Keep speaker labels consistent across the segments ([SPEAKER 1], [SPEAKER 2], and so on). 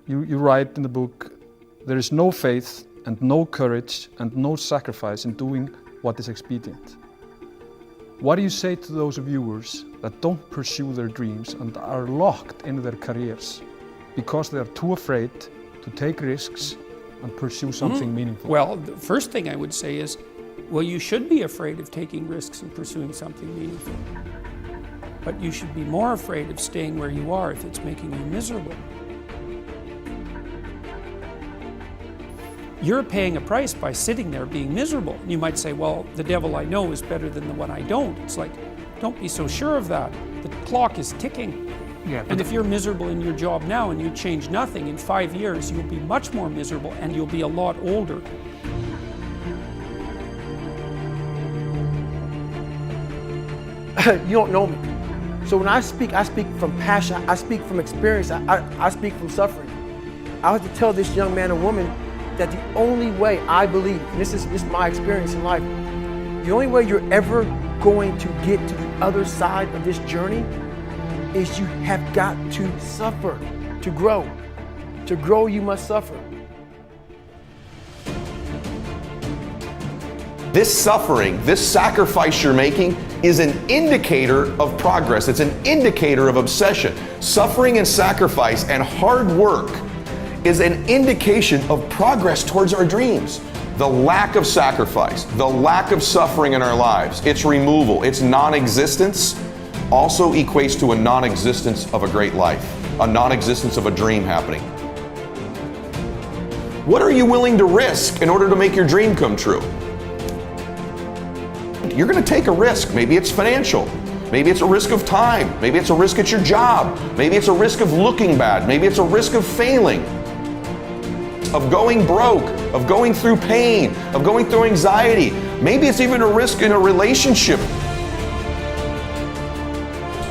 [SPEAKER 1] You write in the book, there is no faith and no courage and no sacrifice in doing what is expedient. What do you say to those viewers that don't pursue their dreams and are locked in their careers because they are too afraid to take risks and pursue something meaningful?
[SPEAKER 2] Well, the first thing I would say is, well, you should be afraid of taking risks and pursuing something meaningful. But you should be more afraid of staying where you are if it's making you miserable. You're paying a price by sitting there being miserable. You might say, well, the devil I know is better than the one I don't. It's like, don't be so sure of that. The clock is ticking.
[SPEAKER 1] Yeah,
[SPEAKER 2] And if you're miserable in your job now and you change nothing, in 5 years you'll be much more miserable and you'll be a lot older.
[SPEAKER 3] You don't know me. So when I speak from passion, I speak from experience, I speak from suffering. I have to tell this young man or woman that the only way I believe, and this is my experience in life, the only way you're ever going to get to the other side of this journey is you have got to suffer to grow. To grow, you must suffer.
[SPEAKER 4] This suffering, this sacrifice you're making is an indicator of progress. It's an indicator of obsession. Suffering and sacrifice and hard work is an indication of progress towards our dreams. The lack of sacrifice, the lack of suffering in our lives, its removal, its non-existence also equates to a non-existence of a great life, a non-existence of a dream happening. What are you willing to risk in order to make your dream come true? You're going to take a risk. Maybe it's financial. Maybe it's a risk of time. Maybe it's a risk at your job. Maybe it's a risk of looking bad. Maybe it's a risk of failing, of going broke, of going through pain, of going through anxiety. Maybe it's even a risk in a relationship.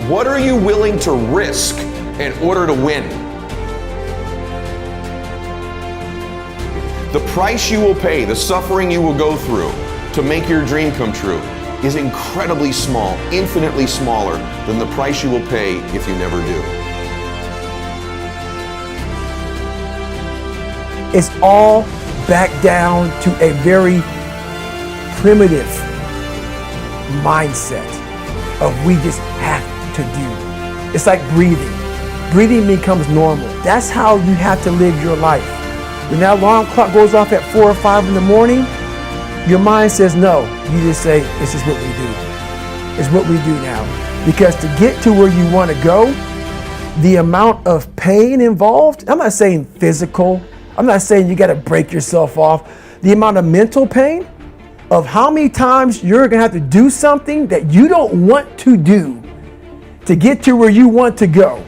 [SPEAKER 4] What are you willing to risk in order to win? The price you will pay, the suffering you will go through to make your dream come true is incredibly small, infinitely smaller than the price you will pay if you never do.
[SPEAKER 3] It's all back down to a very primitive mindset of we just have to do. It's like breathing. Breathing becomes normal. That's how you have to live your life. When that alarm clock goes off at 4 or 5 in the morning, your mind says no. You just say, this is what we do. It's what we do now. Because to get to where you want to go, the amount of pain involved, I'm not saying physical, I'm not saying you got to break yourself off. The amount of mental pain of how many times you're going to have to do something that you don't want to do to get to where you want to go.